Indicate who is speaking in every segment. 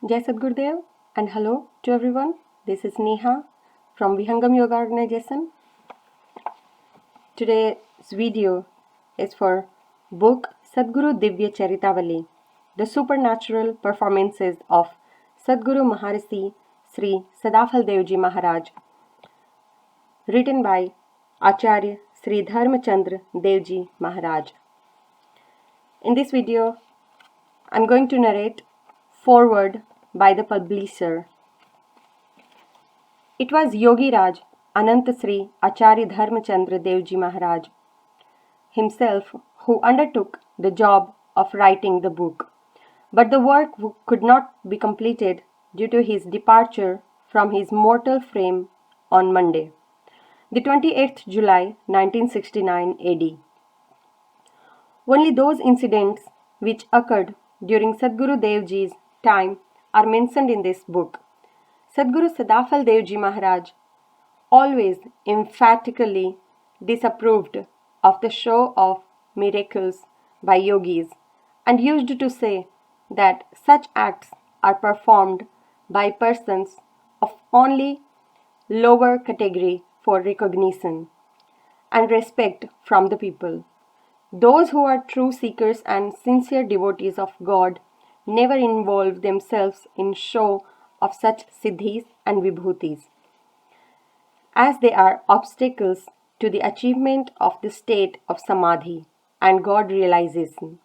Speaker 1: Jai Sadguru Dev and hello to everyone. This is Neha from Vihangam Yoga Organization. Today's video is for book Sadguru Divya Charitavali, the supernatural performances of Sadguru Maharishi Sri Sadafal Ji Maharaj, written by Acharya Sri Chandra Dev Ji Maharaj. In this video, I am going to narrate foreword by the publisher. It was Yogi Raj Anant Sri Acharya Chandra Dev Ji Maharaj himself who undertook the job of writing the book, but the work could not be completed due to his departure from his mortal frame on Monday, the 28th July 1969 AD. Only those incidents which occurred during Sadguru Deo Ji's time are mentioned in this book. Sadguru Sadafal Deo Ji Maharaj always emphatically disapproved of the show of miracles by yogis and used to say that such acts are performed by persons of only lower category for recognition and respect from the people. Those who are true seekers and sincere devotees of God never involve themselves in show of such siddhis and vibhutis, as they are obstacles to the achievement of the state of samadhi and God realization.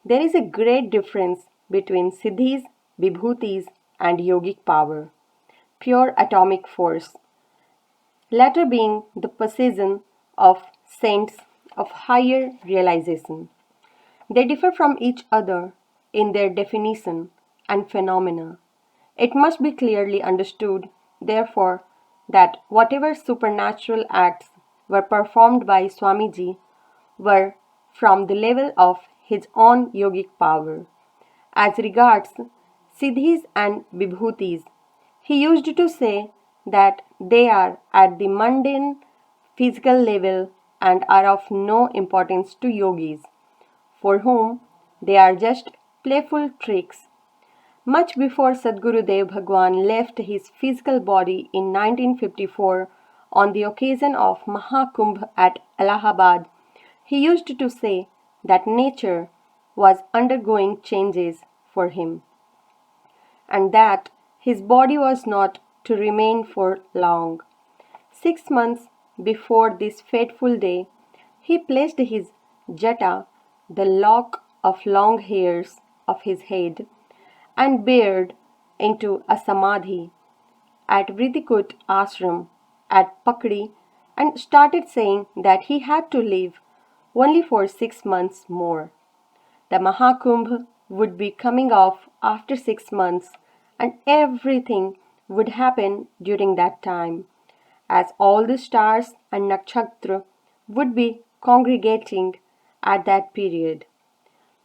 Speaker 1: There is a great difference between siddhis, vibhutis, and yogic power, pure atomic force, latter being the possession of saints of higher realization. They differ from each other in their definition and phenomena. It must be clearly understood, therefore, that whatever supernatural acts were performed by Swamiji were from the level of his own yogic power. As regards siddhis and vibhutis, he used to say that they are at the mundane physical level and are of no importance to yogis, for whom they are just playful tricks. Much before Sadguru Dev Bhagwan left his physical body in 1954 on the occasion of Mahakumbh at Allahabad, he used to say that nature was undergoing changes for him and that his body was not to remain for long. 6 months before this fateful day, he placed his jata, the lock of long hairs of his head, and beard into a samadhi at Vridikut ashram at Pakdi and started saying that he had to live only for 6 months more. The Mahakumbh would be coming off after 6 months and everything would happen during that time, as all the stars and nakshatra would be congregating at that period.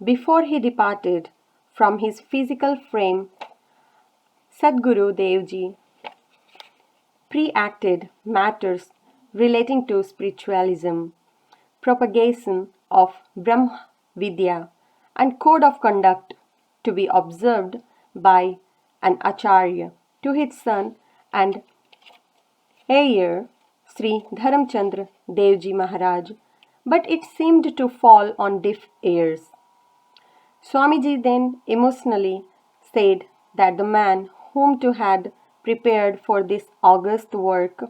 Speaker 1: Before he departed from his physical frame, Sadguru Deo Ji pre-acted matters relating to spiritualism, propagation of Brahma Vidya, and code of conduct to be observed by an Acharya to his son and heir Sri Dharam Chandra Dev Ji Maharaj, but it seemed to fall on deaf ears. Swamiji then emotionally said that the man whom to had prepared for this august work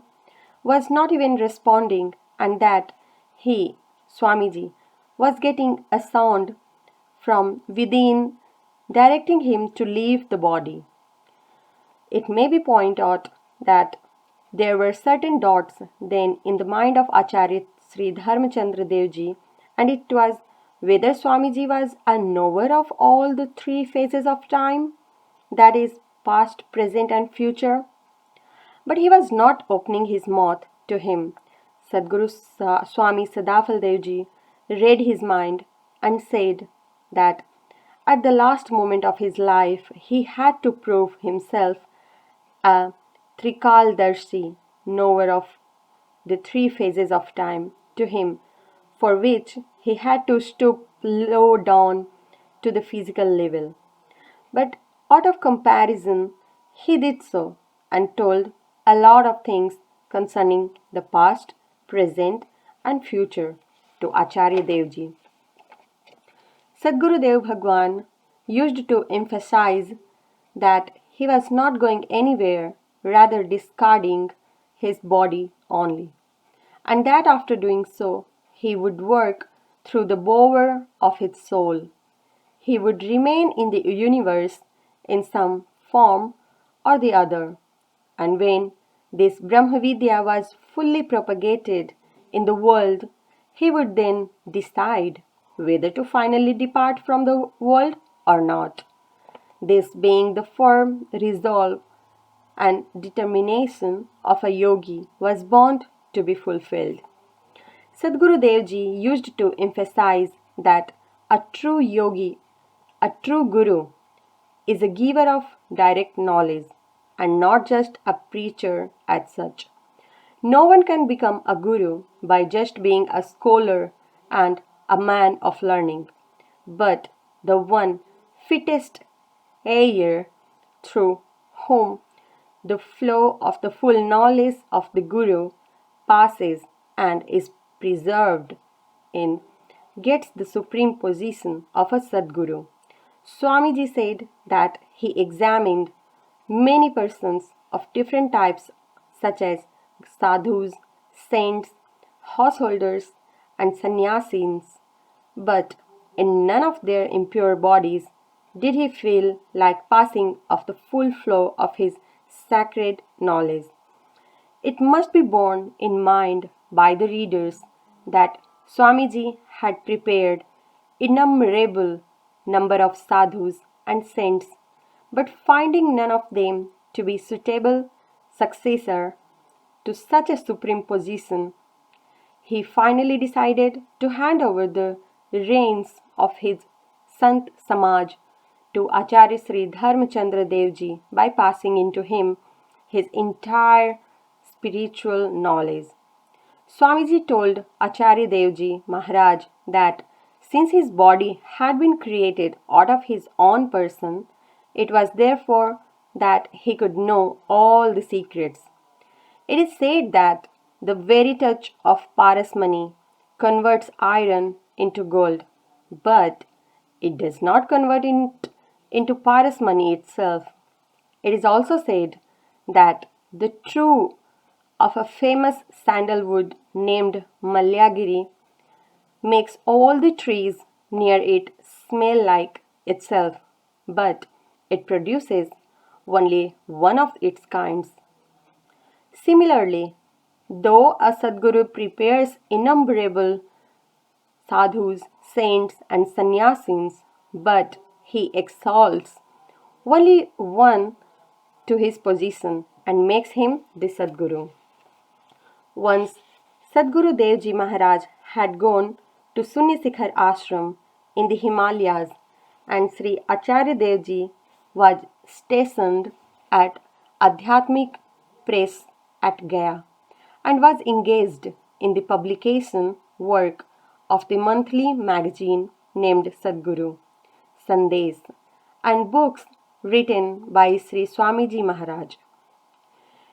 Speaker 1: was not even responding and that he, Swamiji, was getting a sound from within directing him to leave the body. It may be pointed out that there were certain doubts then in the mind of Acharya Sri Chandra Dev Ji, and it was whether Swamiji was a knower of all the three phases of time, that is, past, present, and future. But he was not opening his mouth to him. Sadguru Swami Sadafal Dev Ji read his mind and said that at the last moment of his life he had to prove himself a Trikaldarshi, knower of the three phases of time, to him, for which he had to stoop low down to the physical level. But Out of comparison, he did so and told a lot of things concerning the past, present, and future to Acharya Dev Ji. Sadguru Dev Bhagwan used to emphasize that he was not going anywhere, rather discarding his body only, and that after doing so, he would work through the bower of his soul. He would remain in the universe in some form or the other, and when this Brahmavidya was fully propagated in the world, he would then decide whether to finally depart from the world or not. This being the firm resolve and determination of a yogi was bound to be fulfilled. Sadguru Dev Ji used to emphasize that a true yogi, a true guru, is a giver of direct knowledge and not just a preacher as such. No one can become a guru by just being a scholar and a man of learning, but the one fittest heir through whom the flow of the full knowledge of the guru passes and is preserved in gets the supreme position of a Sadguru. Swamiji said that he examined many persons of different types, such as sadhus, saints, householders, and sannyasis, but in none of their impure bodies did he feel like passing of the full flow of his sacred knowledge. It must be borne in mind by the readers that Swamiji had prepared innumerable number of sadhus and saints, but finding none of them to be suitable successor to such a supreme position, he finally decided to hand over the reins of his Sant Samaj to Acharya Sri Chandra Dev Ji by passing into him his entire spiritual knowledge. Swamiji told Acharya Dev Ji Maharaj that since his body had been created out of his own person, it was therefore that he could know all the secrets. It is said that the very touch of parasmani converts iron into gold, but it does not convert it into parasmani itself. It is also said that the true of a famous sandalwood named Malyagiri makes all the trees near it smell like itself, but it produces only one of its kinds. Similarly, though a Sadguru prepares innumerable sadhus, saints, and sannyasis, but he exalts only one to his position and makes him the Sadguru. Once Sadguru Dev Ji Maharaj had gone to Sunyasikhar ashram in the Himalayas, and Sri Acharya Dev Ji was stationed at Adhyatmik Press at Gaya and was engaged in the publication work of the monthly magazine named Sadguru Sandesh and books written by Sri Swamiji Maharaj.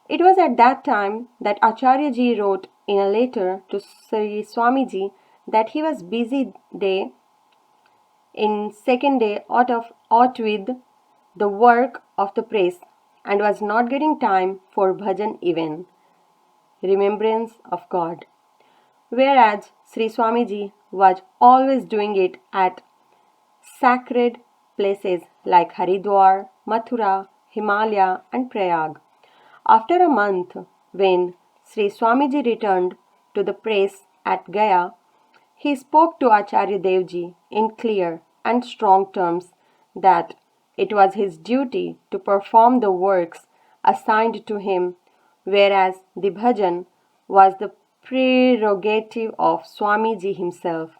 Speaker 1: It was at that time that Acharya Ji wrote in a letter to Sri Swamiji that he was busy day in second day out with the work of the press and was not getting time for bhajan even, remembrance of God. Whereas Sri Swamiji was always doing it at sacred places like Haridwar, Mathura, Himalaya, and Prayag. After a month, when Sri Swamiji returned to the press at Gaya, he spoke to Acharya Dev Ji in clear and strong terms that it was his duty to perform the works assigned to him, whereas the bhajan was the prerogative of Swamiji himself.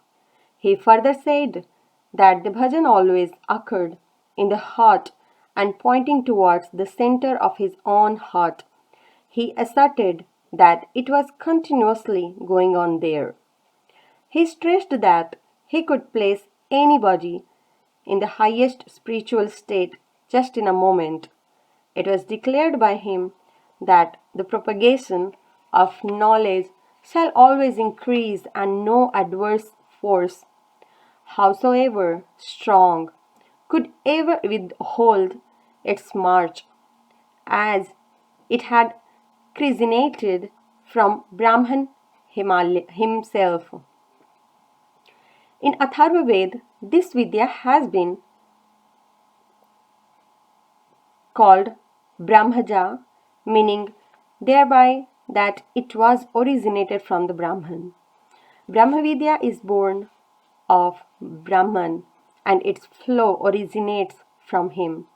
Speaker 1: He further said that the bhajan always occurred in the heart and pointing towards the center of his own heart. He asserted that it was continuously going on there. He stressed that he could place anybody in the highest spiritual state just in a moment. It was declared by him that the propagation of knowledge shall always increase, and no adverse force, howsoever strong, could ever withhold its march, as it had originated from Brahman himself. In Atharva Ved, this Vidya has been called Brahmaja, meaning thereby that it was originated from the Brahman. Brahmavidya is born of Brahman and its flow originates from him.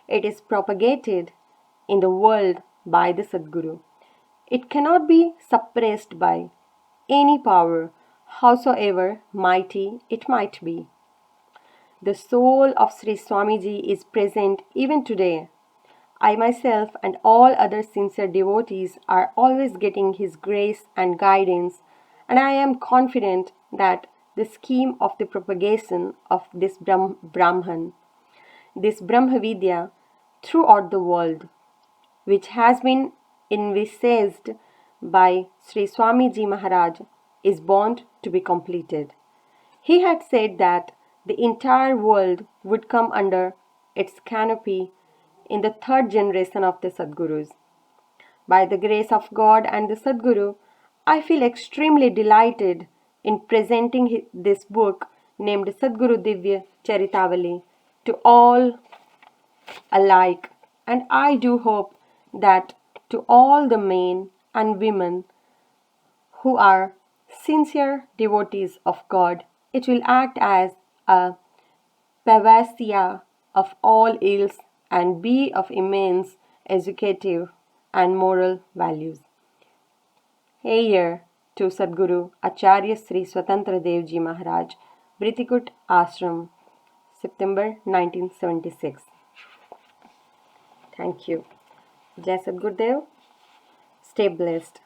Speaker 1: It is propagated in the world by the Sadguru. It cannot be suppressed by any power, howsoever mighty it might be. The soul of Sri Swamiji is present even today. I myself and all other sincere devotees are always getting his grace and guidance, and I am confident that the scheme of the propagation of this Brahman, this Brahmavidya throughout the world, which has been envisaged by Sri Swamiji Maharaj, is bound to be completed. He had said that the entire world would come under its canopy in the third generation of the Sadgurus. By the grace of God and the Sadguru, I feel extremely delighted in presenting this book named Sadguru Divya Charitavali to all alike, and I do hope that to all the men and women who are sincere devotees of God, it will act as a panacea of all ills and be of immense educative and moral values. Here to Sadguru Acharya Sri Swatantra Dev Ji Maharaj, Britikut Ashram, September 1976. Thank you. Jai Sadguru Dev. Stay blessed.